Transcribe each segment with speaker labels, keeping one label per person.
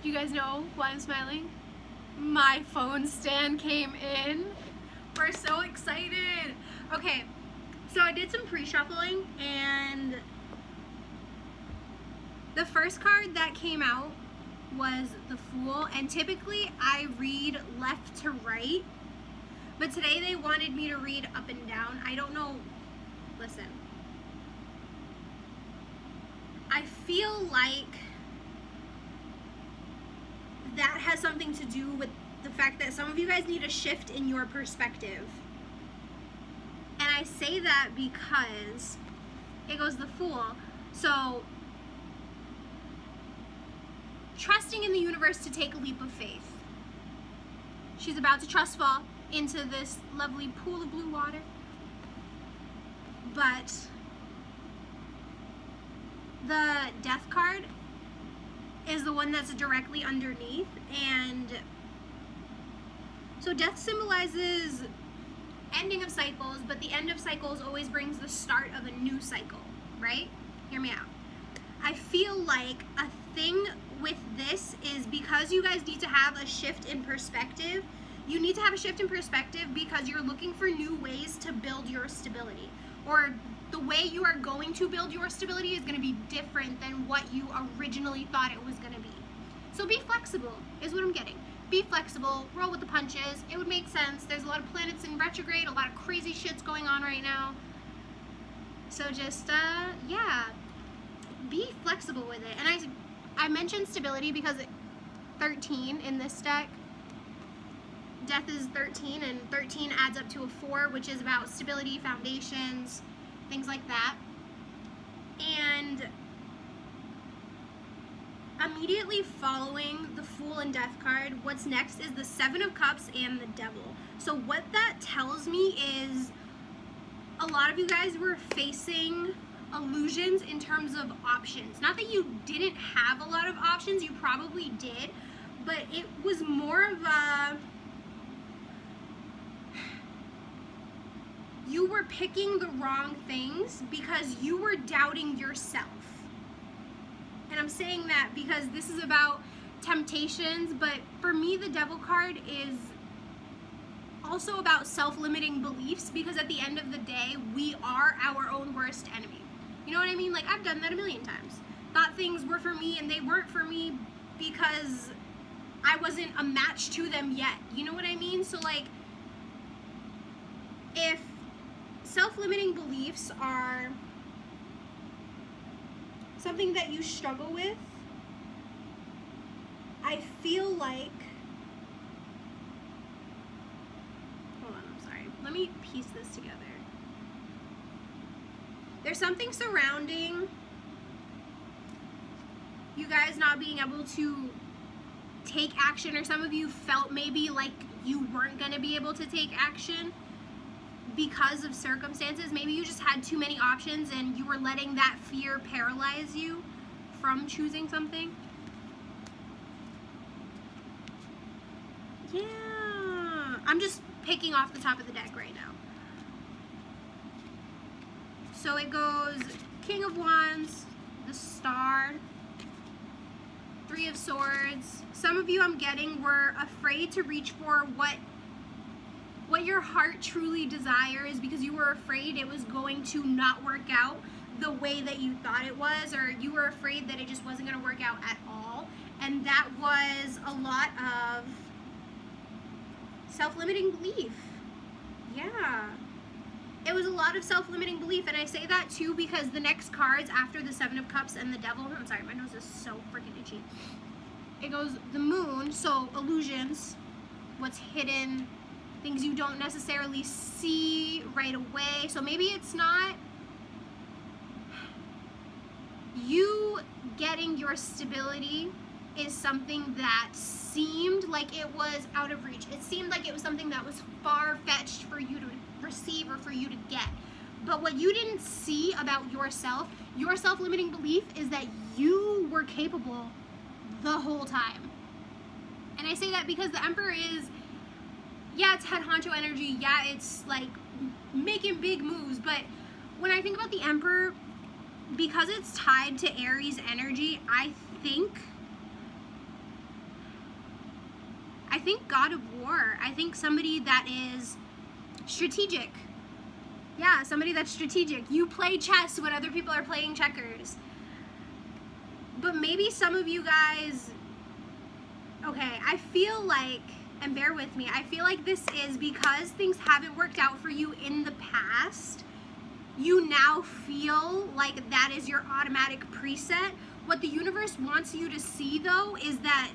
Speaker 1: Do you guys know why I'm smiling? My phone stand came in. We're so excited. Okay, so I did some pre-shuffling and the first card that came out was the Fool, and typically I read left to right, but today they wanted me to read up and down. I don't know. Listen, I feel like that has something to do with the fact that some of you guys need a shift in your perspective. And I say that because it goes the Fool. So, trusting in the universe to take a leap of faith. She's about to trust fall into this lovely pool of blue water. But the Death card is the one that's directly underneath, and so death symbolizes ending of cycles, but the end of cycles always brings the start of a new cycle, right? Hear me out. I feel like a thing with this is because you guys need to have a shift in perspective. You need to have a shift in perspective because you're looking for new ways to build your stability, or the way you are going to build your stability is going to be different than what you originally thought it was going to be. So be flexible is what I'm getting. Be flexible, roll with the punches. It would make sense. There's a lot of planets in retrograde, a lot of crazy shit's going on right now. So just, yeah, be flexible with it. And I mentioned stability because 13 in this deck, death is 13, and 13 adds up to a 4, which is about stability, foundations, things like that. And immediately following the Fool and Death card, what's next is the Seven of Cups and the Devil. So what that tells me is a lot of you guys were facing illusions in terms of options. Not that you didn't have a lot of options, you probably did, but it was more of a, you were picking the wrong things because you were doubting yourself. And I'm saying that because this is about temptations, but for me the Devil card is also about self-limiting beliefs, because at the end of the day, we are our own worst enemy. You know what I mean? Like, I've done that a million times. Thought things were for me and they weren't for me because I wasn't a match to them yet. You know what I mean? So like, if self-limiting beliefs are something that you struggle with, I feel like, hold on, I'm sorry. Let me piece this together. There's something surrounding you guys not being able to take action, or some of you felt maybe like you weren't going to be able to take action because of circumstances. Maybe you just had too many options and you were letting that fear paralyze you from choosing something. Yeah, I'm just picking off the top of the deck right now. So it goes King of Wands, the Star, Three of Swords. Some of you, I'm getting, were afraid to reach for what your heart truly desires because you were afraid it was going to not work out the way that you thought it was, or you were afraid that it just wasn't going to work out at all. And that was a lot of self-limiting belief. Yeah. It was a lot of self-limiting belief, and I say that too because the next cards after the Seven of Cups and the Devil, I'm sorry, my nose is so freaking itchy. It goes the Moon, so illusions, what's hidden, things you don't necessarily see right away. So maybe it's not you getting your stability is something that seemed like it was out of reach. It seemed like it was something that was far-fetched for you to receive or for you to get. But what you didn't see about yourself, your self-limiting belief, is that you were capable the whole time. And I say that because the Emperor is, yeah, it's head honcho energy, yeah, it's like making big moves, but when I think about the Emperor, because it's tied to Aries energy, I think think God of War. I think somebody that is strategic. Yeah, somebody that's strategic. You play chess when other people are playing checkers. But maybe some of you guys, okay, I feel like, and bear with me, I feel like this is because things haven't worked out for you in the past. You now feel like that is your automatic preset. What the universe wants you to see, though, is that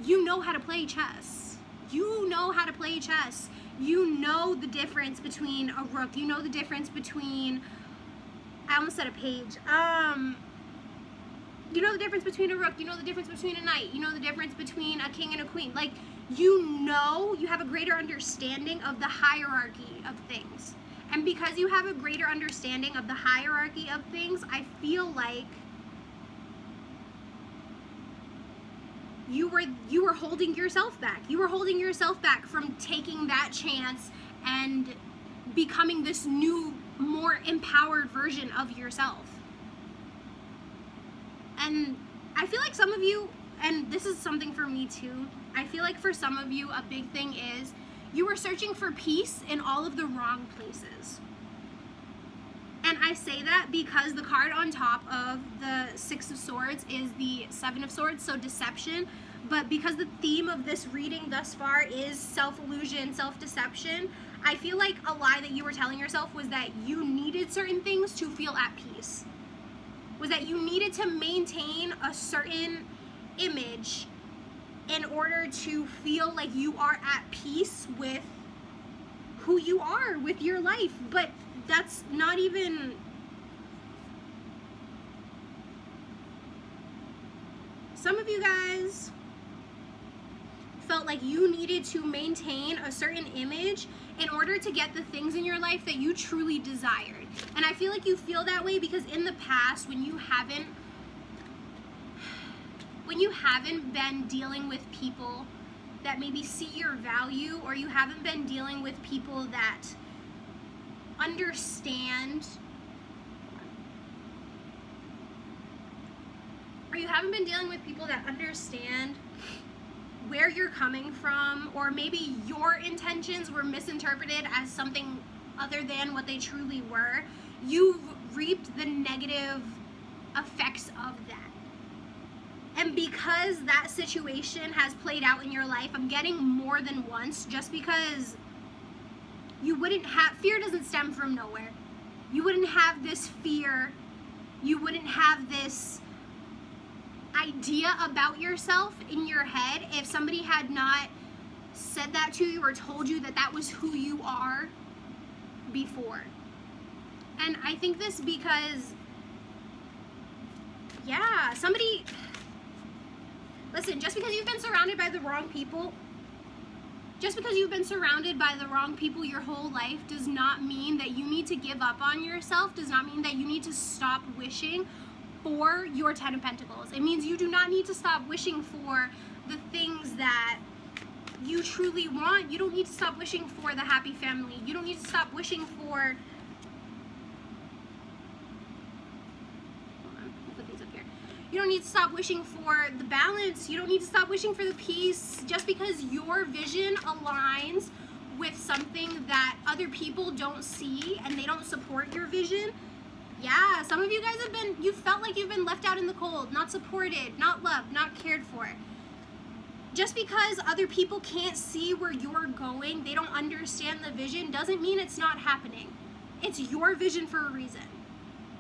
Speaker 1: you know how to play chess. You know how to play chess. You know the difference between a rook. You know the difference between, I almost said a page. You know the difference between a rook. You know the difference between a knight. You know the difference between a king and a queen. Like, you know, you have a greater understanding of the hierarchy of things. And because you have a greater understanding of the hierarchy of things, I feel like you were holding yourself back. You were holding yourself back from taking that chance and becoming this new, more empowered version of yourself. And I feel like some of you, and this is something for me too, I feel like for some of you, a big thing is you were searching for peace in all of the wrong places. And I say that because the card on top of the Six of Swords is the Seven of Swords, so deception. But because the theme of this reading thus far is self-illusion, self-deception, I feel like a lie that you were telling yourself was that you needed certain things to feel at peace. Was that you needed to maintain a certain image in order to feel like you are at peace with who you are, with your life. But that's not even... Some of you guys felt like you needed to maintain a certain image in order to get the things in your life that you truly desired. And I feel like you feel that way because in the past, when you haven't been dealing with people that maybe see your value, or you haven't been dealing with people that understand, or you haven't been dealing with people that understand where you're coming from, or maybe your intentions were misinterpreted as something other than what they truly were, you've reaped the negative effects of that. And because that situation has played out in your life, I'm getting more than once, just because you wouldn't have, fear doesn't stem from nowhere. You wouldn't have this fear, you wouldn't have this idea about yourself in your head if somebody had not said that to you or told you that that was who you are before. And I think this because, yeah, somebody, listen, just because you've been surrounded by the wrong people, just because you've been surrounded by the wrong people your whole life does not mean that you need to give up on yourself, does not mean that you need to stop wishing for your Ten of Pentacles. It means you do not need to stop wishing for the things that you truly want. You don't need to stop wishing for the happy family. You don't need to stop wishing for, hold on, I'll put these up here. You don't need to stop wishing for the balance. You don't need to stop wishing for the peace. Just because your vision aligns with something that other people don't see and they don't support your vision. Yeah, some of you guys have been, you felt like you've been left out in the cold, not supported, not loved, not cared for. Just because other people can't see where you're going, they don't understand the vision, doesn't mean it's not happening. It's your vision for a reason.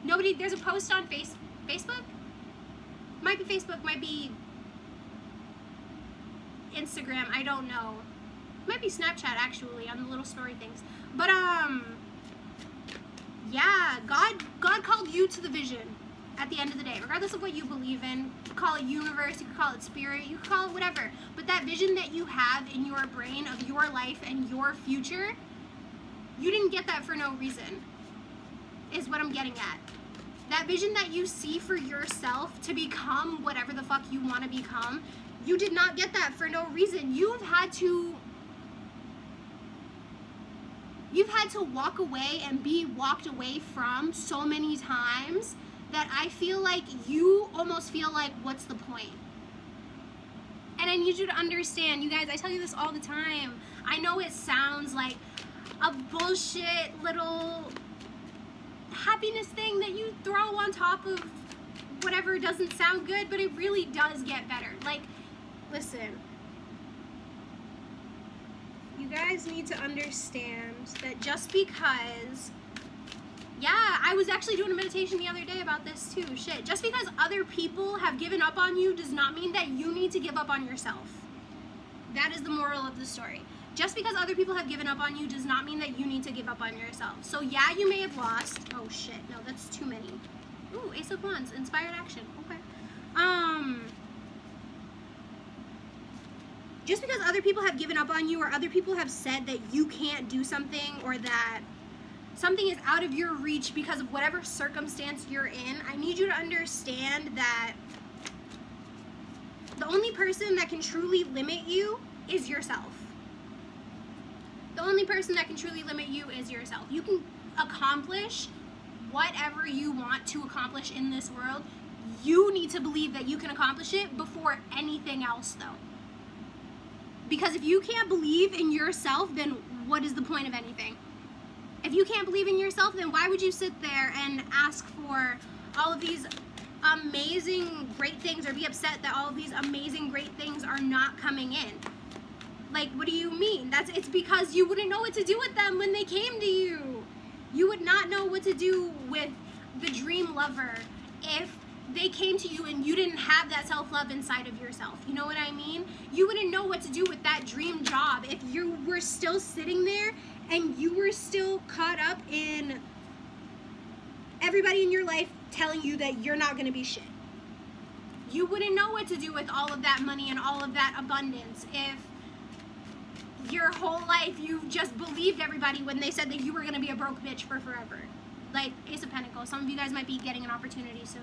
Speaker 1: Nobody, there's a post on Facebook? Might be Facebook, might be Instagram, I don't know. Might be Snapchat actually, on the little story things. But yeah, God called you to the vision at the end of the day, regardless of what you believe in. You could call it universe, you could call it spirit, you could call it whatever. But that vision that you have in your brain of your life and your future, you didn't get that for no reason, is what I'm getting at. That vision that you see for yourself to become whatever the fuck you want to become, you did not get that for no reason. You've had to walk away and be walked away from so many times that I feel like you almost feel like, what's the point? And I need you to understand, you guys, I tell you this all the time. I know it sounds like a bullshit little happiness thing that you throw on top of whatever doesn't sound good, but it really does get better. Like, listen, you guys need to understand that just because, yeah, I was actually doing a meditation the other day about this too, shit. Just because other people have given up on you does not mean that you need to give up on yourself. That is the moral of the story. Just because other people have given up on you does not mean that you need to give up on yourself. So yeah, you may have lost. Oh shit, no, that's too many. Ooh, Ace of Wands, inspired action, okay. Just because other people have given up on you or other people have said that you can't do something or that something is out of your reach because of whatever circumstance you're in, I need you to understand that the only person that can truly limit you is yourself. The only person that can truly limit you is yourself. You can accomplish whatever you want to accomplish in this world. You need to believe that you can accomplish it before anything else, though. Because if you can't believe in yourself, then what is the point of anything? If you can't believe in yourself, then why would you sit there and ask for all of these amazing, great things, or be upset that all of these amazing, great things are not coming in? Like, what do you mean? It's because you wouldn't know what to do with them when they came to you. You would not know what to do with the dream lover if they came to you and you didn't have that self-love inside of yourself. You know what I mean? You wouldn't know what to do with that dream job if you were still sitting there and you were still caught up in everybody in your life telling you that you're not going to be shit. You wouldn't know what to do with all of that money and all of that abundance if your whole life you've just believed everybody when they said that you were going to be a broke bitch for forever. Like Ace of Pentacles. Some of you guys might be getting an opportunity soon.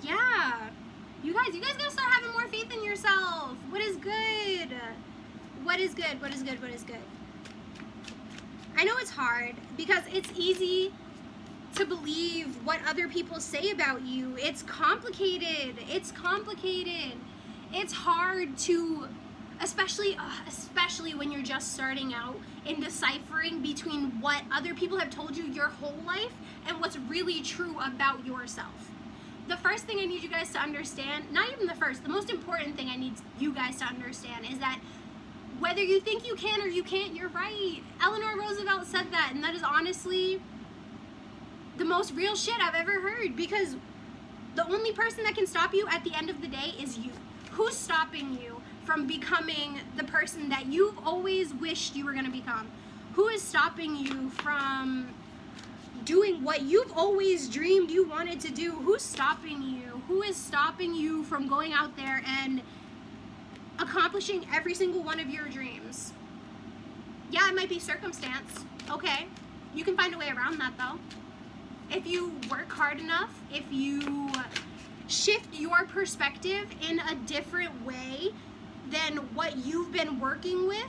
Speaker 1: Yeah. You guys gotta start having more faith in yourself. What is good? What is good? What is good? What is good? I know it's hard because it's easy to believe what other people say about you. It's complicated. It's complicated. It's hard to, especially when you're just starting out, in deciphering between what other people have told you your whole life and what's really true about yourself. The first thing I need you guys to understand, not even the first, the most important thing I need you guys to understand is that whether you think you can or you can't, you're right. Eleanor Roosevelt said that, and that is honestly the most real shit I've ever heard, because the only person that can stop you at the end of the day is you. Who's stopping you from becoming the person that you've always wished you were going to become? Who is stopping you from doing what you've always dreamed you wanted to do? Who's stopping you? Who is stopping you from going out there and accomplishing every single one of your dreams? Yeah, it might be circumstance. Okay. You can find a way around that, though. If you work hard enough, if you shift your perspective in a different way than what you've been working with,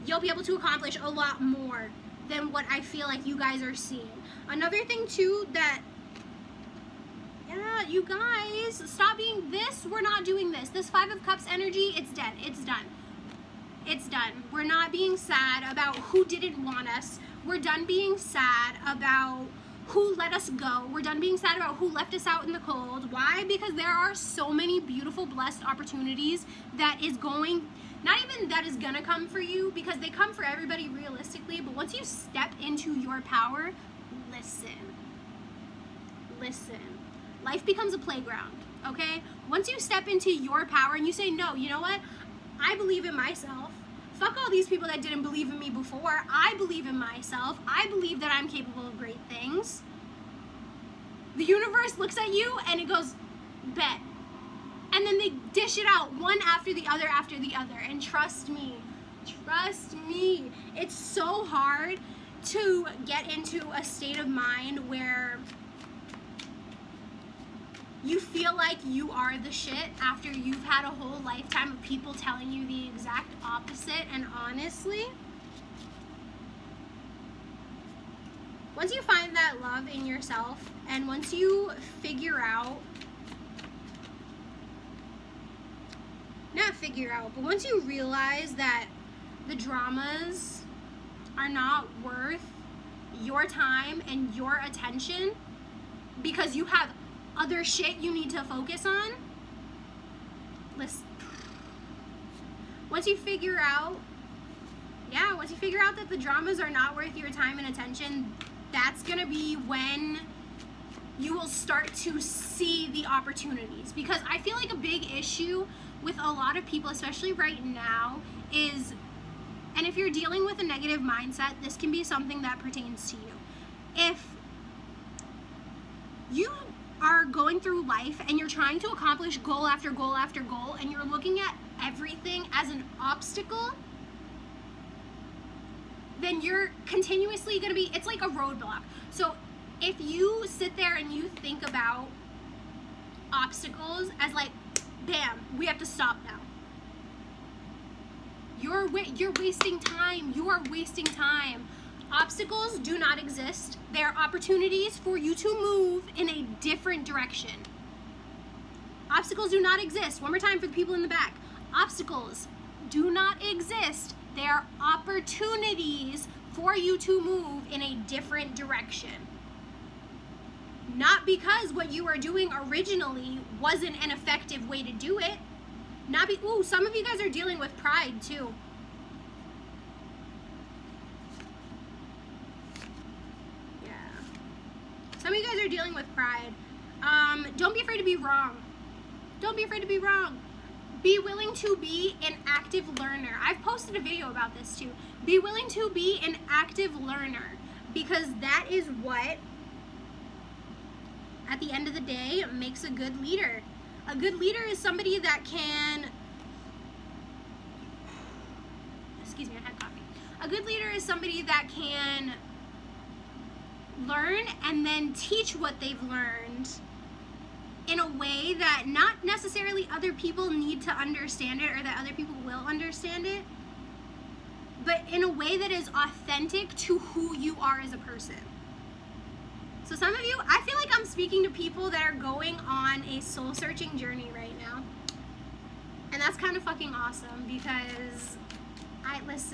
Speaker 1: you'll be able to accomplish a lot more than what I feel like you guys are seeing. Another thing too that, yeah, you guys, stop being this, we're not doing this. This Five of Cups energy, it's dead, it's done. It's done. We're not being sad about who didn't want us. We're done being sad about who let us go. We're done being sad about who left us out in the cold. Why? Because there are so many beautiful, blessed opportunities that is going, not even that is gonna come for you, because they come for everybody realistically, but once you step into your power, listen. Life becomes a playground, okay? Once you step into your power and you say, no, you know what? I believe in myself. Fuck all these people that didn't believe in me before. I believe in myself. I believe that I'm capable of great things. The universe looks at you and it goes, bet. And then they dish it out one after the other after the other. And trust me, it's so hard to get into a state of mind where you feel like you are the shit after you've had a whole lifetime of people telling you the exact opposite. And honestly, once you find that love in yourself, and once you figure out, but once you realize that the dramas are not worth your time and your attention because you have other shit you need to focus on, listen. Once you figure out that the dramas are not worth your time and attention, that's gonna be when you will start to see the opportunities. Because I feel like a big issue with a lot of people, especially right now, is, and if you're dealing with a negative mindset, this can be something that pertains to you. If you are going through life and you're trying to accomplish goal after goal after goal, and you're looking at everything as an obstacle, then you're continuously going to be, it's like a roadblock. So if you sit there and you think about obstacles as like, bam, we have to stop now, you're wasting time. You are wasting time. Obstacles do not exist. They are opportunities for you to move in a different direction. Obstacles do not exist. One more time for the people in the back. Obstacles do not exist. They are opportunities for you to move in a different direction. Not because what you were doing originally wasn't an effective way to do it. Ooh, some of you guys are dealing with pride too. Yeah. Some of you guys are dealing with pride. Don't be afraid to be wrong. Don't be afraid to be wrong. Be willing to be an active learner. I've posted a video about this too. Be willing to be an active learner, because that is what, at the end of the day, makes a good leader. A good leader is somebody that can, excuse me, I had coffee. A good leader is somebody that can learn and then teach what they've learned in a way that not necessarily other people need to understand it, or that other people will understand it, but in a way that is authentic to who you are as a person. So some of you, I feel like I'm speaking to people that are going on a soul-searching journey right now. And that's kind of fucking awesome, because listen.